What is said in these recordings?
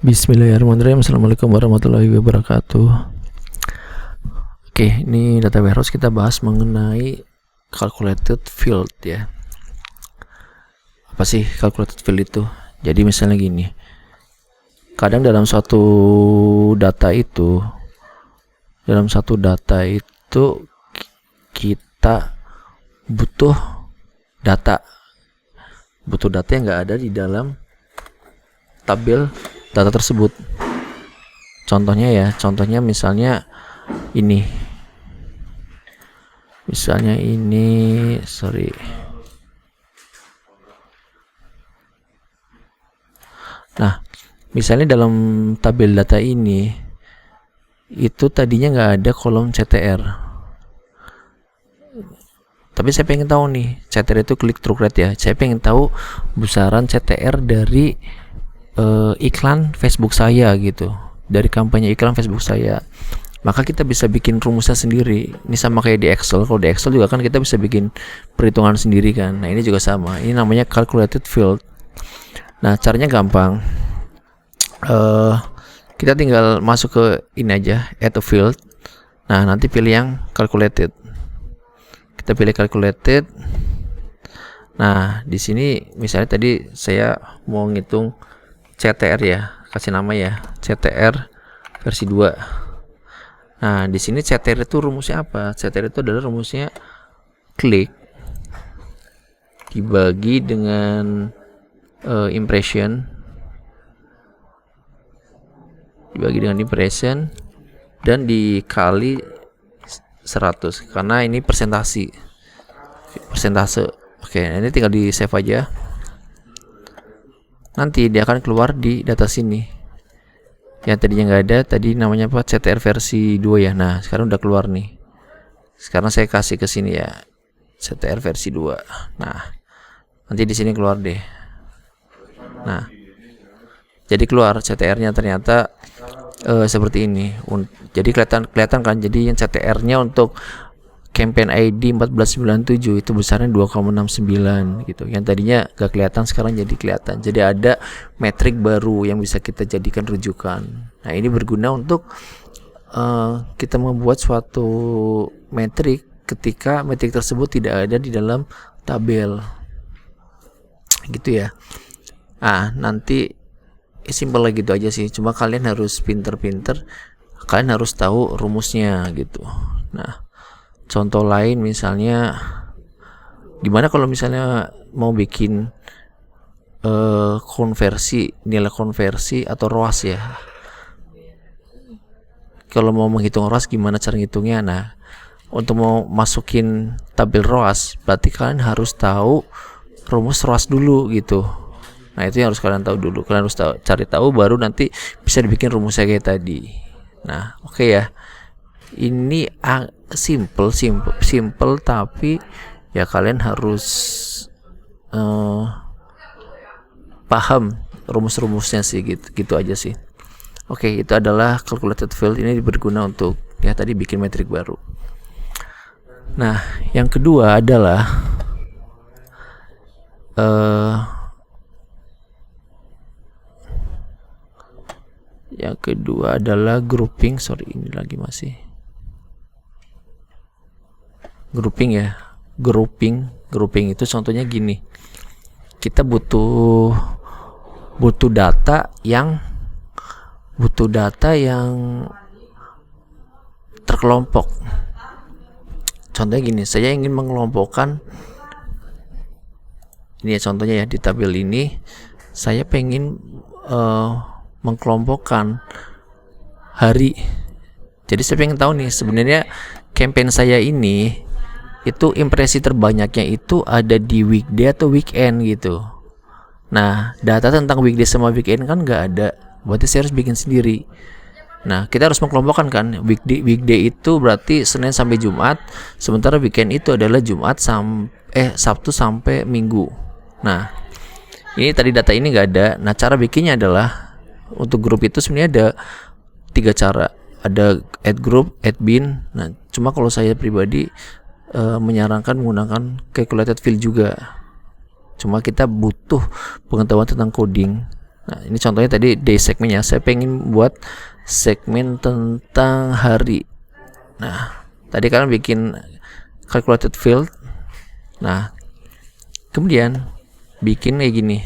Bismillahirrahmanirrahim. Assalamualaikum warahmatullahi wabarakatuh. Oke, ini data warehouse kita bahas mengenai calculated field ya. Apa sih calculated field itu? Jadi misalnya gini, kadang dalam satu data itu kita butuh data yang nggak ada di dalam tabel data tersebut. Contohnya misalnya ini nah, misalnya dalam tabel data ini itu tadinya nggak ada kolom CTR, tapi saya pengen tahu nih, CTR itu click through rate ya, saya pengen tahu besaran CTR dari iklan Facebook saya gitu, dari kampanye iklan Facebook saya. Maka kita bisa bikin rumusnya sendiri. Ini sama kayak di Excel. Kalau di Excel juga kan kita bisa bikin perhitungan sendiri kan. Nah, ini juga sama. Ini namanya calculated field. Nah, caranya gampang. Kita tinggal masuk ke ini aja, add a field. Nah, nanti pilih yang calculated. Kita pilih calculated. Nah, di sini misalnya tadi saya mau ngitung CTR ya, kasih nama ya, CTR versi 2. Nah, di sini CTR itu rumusnya apa? CTR itu adalah rumusnya klik dibagi dengan impression dan dikali 100, karena ini persentase. Oke, ini tinggal di save aja. Nanti dia akan keluar di data sini. Yang tadinya nggak ada, tadi namanya apa? CTR versi 2 ya. Nah, sekarang udah keluar nih. Sekarang saya kasih ke sini ya, CTR versi 2. Nah, nanti di sini keluar deh. Nah, jadi keluar CTR-nya ternyata seperti ini. Jadi kelihatan kan. Jadi yang CTR-nya untuk campaign ID 1497 itu besarnya 2,69 gitu. Yang tadinya gak kelihatan sekarang jadi kelihatan. Jadi ada metrik baru yang bisa kita jadikan rujukan. Nah, ini berguna untuk kita membuat suatu metrik ketika metrik tersebut tidak ada di dalam tabel. Gitu ya. Nah, nanti simple lagi gitu aja sih. Cuma kalian harus pinter-pinter. Kalian harus tahu rumusnya gitu. Nah, contoh lain misalnya, gimana kalau misalnya mau bikin nilai konversi atau ROAS ya. Kalau mau menghitung ROAS gimana cara ngitungnya? Nah, untuk mau masukin tabel ROAS berarti kalian harus tahu rumus ROAS dulu gitu. Nah, itu yang harus kalian tahu dulu. Kalian harus cari tahu baru nanti bisa dibikin rumusnya kayak tadi. Nah, oke ya. Ini simple tapi ya kalian harus paham rumus-rumusnya sih, gitu aja sih. Oke, itu adalah calculated field. Ini berguna untuk ya tadi bikin metrik baru. Nah, yang kedua adalah grouping. Grouping itu contohnya gini. Kita butuh data yang terkelompok. Contohnya gini, saya ingin mengelompokkan ini ya, contohnya ya, di tabel ini saya pengen mengkelompokkan hari. Jadi saya pengen tahu nih, sebenarnya campaign saya ini itu impresi terbanyaknya itu ada di weekday atau weekend gitu. Nah, data tentang weekday sama weekend kan nggak ada, berarti saya harus bikin sendiri. Nah, kita harus mengkelompokkan kan, weekday itu berarti Senin sampai Jumat, sementara weekend itu adalah Sabtu sampai Minggu. Nah, ini tadi data ini nggak ada. Nah, cara bikinnya adalah untuk grup itu sebenarnya ada 3 cara. Ada add group, add bin. Nah, cuma kalau saya pribadi menyarankan menggunakan calculated field juga. Cuma kita butuh pengetahuan tentang coding Nah, ini contohnya tadi day segmennya. Saya pengen buat segmen tentang hari. Nah, tadi kalian bikin calculated field. Nah, kemudian bikin kayak gini.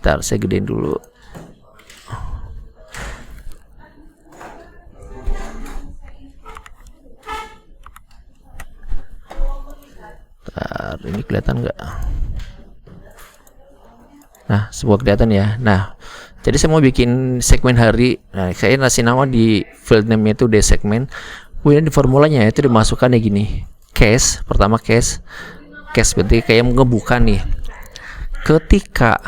Ntar saya gedein dulu. Ntar, ini kelihatan nggak? Nah, semua kelihatan ya. Nah, jadi saya mau bikin segmen hari. Nah, saya kasih nama di field name itu day segment. Kemudian di formulanya itu dimasukkan kayak gini. Case, pertama case berarti kayak ngebuka nih. Ketika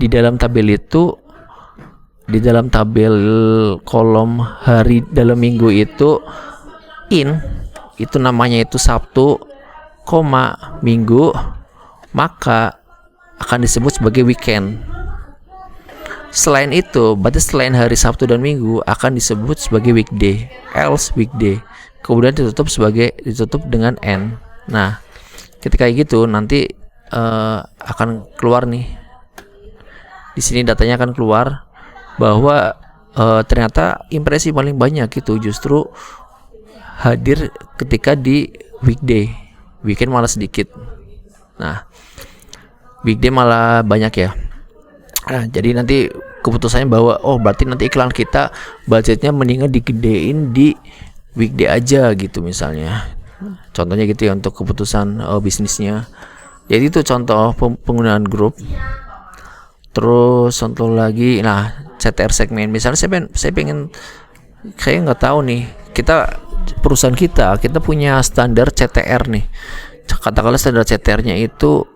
di dalam tabel itu, di dalam tabel kolom hari dalam minggu itu itu namanya itu Sabtu, minggu, maka akan disebut sebagai weekend. Selain itu, berarti selain hari Sabtu dan Minggu akan disebut sebagai weekday, else weekday. Kemudian ditutup dengan n. Nah, ketika gitu nanti akan keluar nih. Di sini datanya akan keluar bahwa ternyata impresi paling banyak itu justru hadir ketika di weekday. Weekend malah sedikit. Nah, weekday malah banyak ya. Nah, jadi nanti keputusannya bahwa berarti nanti iklan kita budgetnya mendingan digedein di weekday aja gitu misalnya. Contohnya gitu ya untuk keputusan bisnisnya. Jadi itu contoh penggunaan grup. Terus contoh lagi, nah CTR segmen. Misalnya saya pengen kayak nggak tahu nih, perusahaan kita punya standar CTR nih. Katakanlah standar CTR-nya itu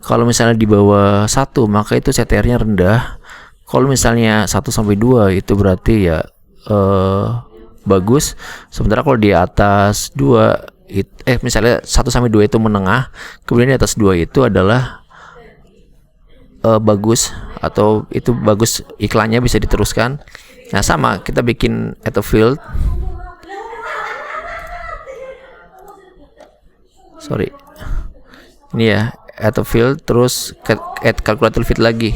kalau misalnya di bawah 1 maka itu CTR-nya rendah. Kalau misalnya 1 sampai 2 itu berarti ya bagus. Sementara kalau di atas 2 misalnya 1 sampai 2 itu menengah, kemudian di atas 2 itu adalah bagus atau itu bagus, iklannya bisa diteruskan. Nah, sama kita bikin atau field. Ini ya, atau field terus add calculator field lagi.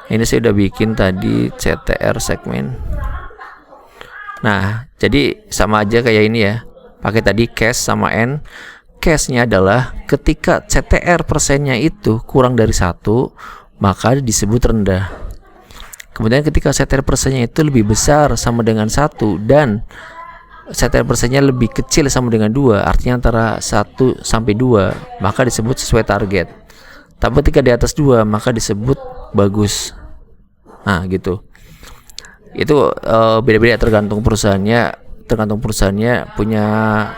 Ini saya udah bikin tadi CTR segmen. Nah, jadi sama aja kayak ini ya. Pakai tadi cash sama n. Cashnya adalah ketika CTR persennya itu kurang dari 1, maka disebut rendah. Kemudian ketika CTR persennya itu lebih besar sama dengan 1 dan CTR persennya lebih kecil sama dengan 2, artinya antara 1 sampai 2, maka disebut sesuai target. Tapi ketika di atas 2 maka disebut bagus. Nah, gitu. Itu beda-beda tergantung perusahaannya punya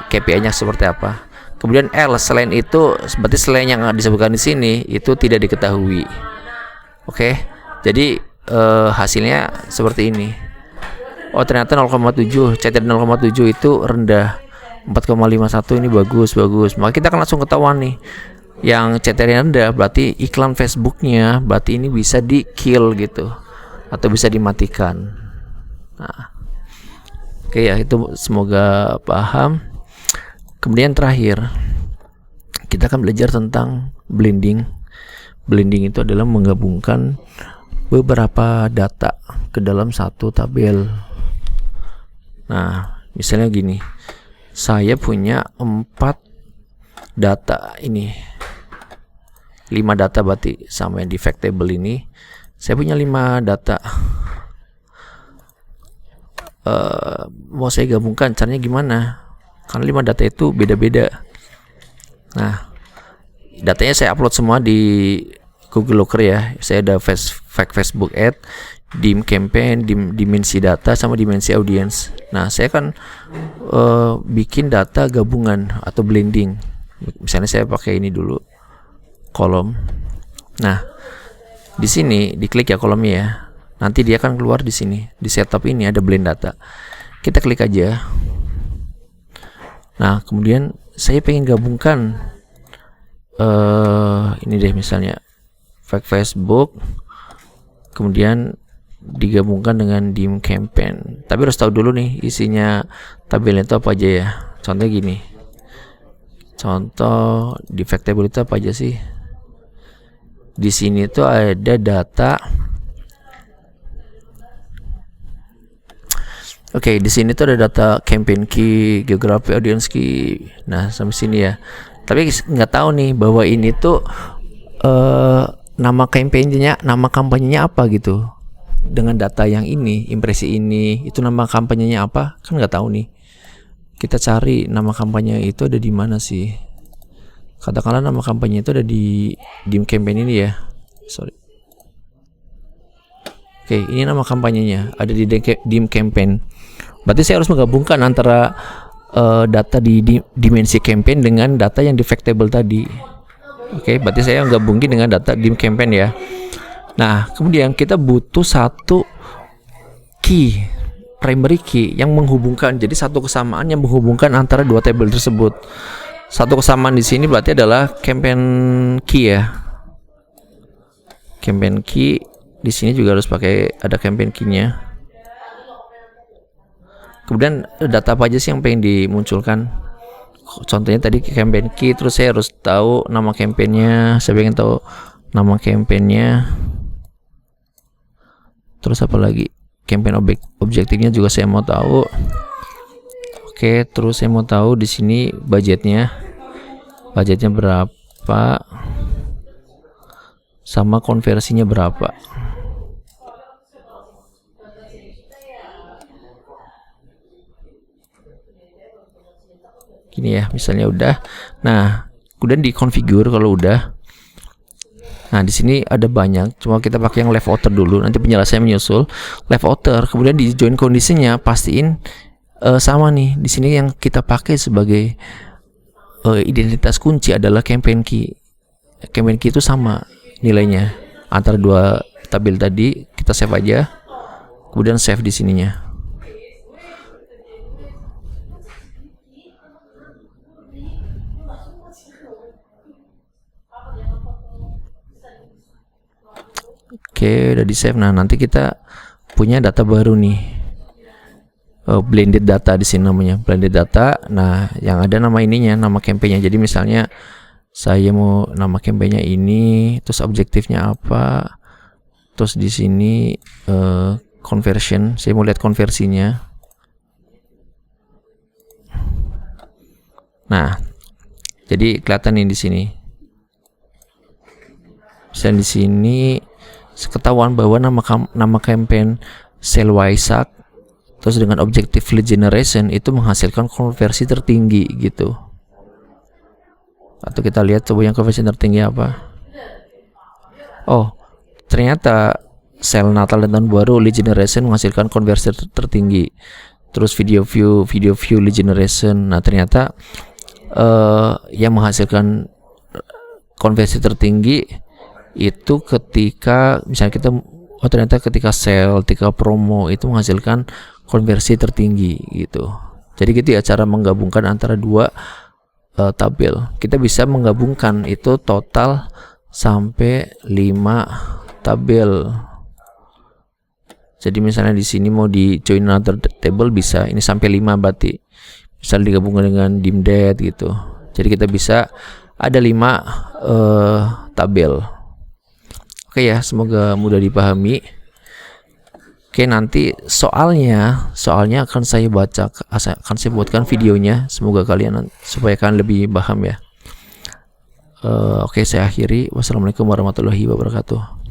KPI-nya seperti apa. Kemudian L selain itu, berarti selain yang disebutkan di sini itu tidak diketahui. Oke. Jadi hasilnya seperti ini. Ternyata 0,7, CTR 0,7 itu rendah. 4,51 ini bagus. Maka kita akan langsung ketahuan nih. Yang CTR rendah berarti iklan Facebooknya berarti ini bisa di kill gitu atau bisa dimatikan. Nah, oke ya, itu semoga paham. Kemudian terakhir kita akan belajar tentang blending. Blending itu adalah menggabungkan beberapa data ke dalam satu tabel. Nah, misalnya gini, saya punya 4 data ini, 5 data berarti sama yang di fact table ini. Saya punya 5 data. Mau saya gabungkan, caranya gimana? Karena 5 data itu beda-beda. Nah, datanya saya upload semua di Google Locker ya. Saya ada Facebook Ad, dim campaign, dimensi data sama dimensi audience. Nah, saya akan bikin data gabungan atau blending. Misalnya saya pakai ini dulu, kolom. Nah, di sini diklik ya kolomnya ya. Nanti dia akan keluar di sini. Di setup ini ada blend data. Kita klik aja. Nah, kemudian saya pengen gabungkan ini deh misalnya Facebook, kemudian digabungkan dengan dim campaign. Tapi harus tahu dulu nih isinya tabelnya itu apa aja ya. Contohnya gini. Contoh di fact table itu apa aja sih? Di sini tuh ada data. Oke, di sini tuh ada data campaign key, geography audience key. Nah, sampai sini ya. Tapi nggak tahu nih bahwa ini tuh nama kampanyenya apa gitu. Dengan data yang ini, impresi ini, itu nama kampanyenya apa? Kan nggak tahu nih. Kita cari nama kampanye itu ada di mana sih? Katakanlah nama kampanye itu ada di dim campaign ini ya. Sorry. Oke, ini nama kampanyenya ada di dim campaign. Berarti saya harus menggabungkan antara data di dimensi campaign dengan data yang di fact table tadi. Oke, berarti saya menggabungin dengan data dim campaign ya. Nah, kemudian kita butuh satu key, primary key yang menghubungkan. Jadi satu kesamaan yang menghubungkan antara dua table tersebut. Satu kesamaan di sini berarti adalah campaign key ya. Campaign key di sini juga harus pakai ada campaign key-nya. Kemudian data apa aja sih yang pengen dimunculkan? Contohnya tadi campaign key, terus saya harus tahu nama campaignnya. Saya pengen tahu nama campaignnya. Terus apa lagi? Campaign objektifnya juga saya mau tahu. Oke, terus saya mau tahu di sini budgetnya berapa, sama konversinya berapa. Gini ya, misalnya udah. Nah, kemudian dikonfigur kalau udah. Nah, di sini ada banyak, cuma kita pakai yang left outer dulu. Nanti penjelasannya menyusul. Left outer, kemudian di join kondisinya pastiin sama nih. Di sini yang kita pakai sebagai identitas kunci adalah campaign key. Campaign key itu sama nilainya antara dua tabel tadi. Kita save aja, kemudian save di sininya. Oke, udah di save. Nah, nanti kita punya data baru nih. Blended data di sini namanya, blended data. Nah, yang ada nama ininya, nama campaignnya. Jadi misalnya saya mau nama campaignnya ini, terus objektifnya apa, terus di sini conversion, saya mau lihat konversinya. Nah, jadi kelihatan nih di sini. Misalnya di sini ketahuan bahwa nama campaign sell Waisak terus dengan objektif lead generation itu menghasilkan konversi tertinggi gitu. Atau kita lihat coba yang konversi tertinggi apa. Oh, ternyata sell Natal dan Tahun Baru lead generation menghasilkan konversi tertinggi. Terus video view lead generation. Nah, ternyata yang menghasilkan konversi tertinggi itu ketika misalnya kita ternyata ketika sell, ketika promo itu menghasilkan konversi tertinggi gitu. Jadi gitu ya cara menggabungkan antara dua tabel. Kita bisa menggabungkan itu total sampai 5 tabel. Jadi misalnya di sini mau di join another table bisa, ini sampai 5 berarti. Bisa digabungkan dengan dimdet gitu. Jadi kita bisa ada 5 tabel. Oke ya, semoga mudah dipahami. Oke, nanti soalnya akan saya buatkan videonya. Semoga kalian supaya kalian lebih paham ya. Oke, saya akhiri. Wassalamualaikum warahmatullahi wabarakatuh.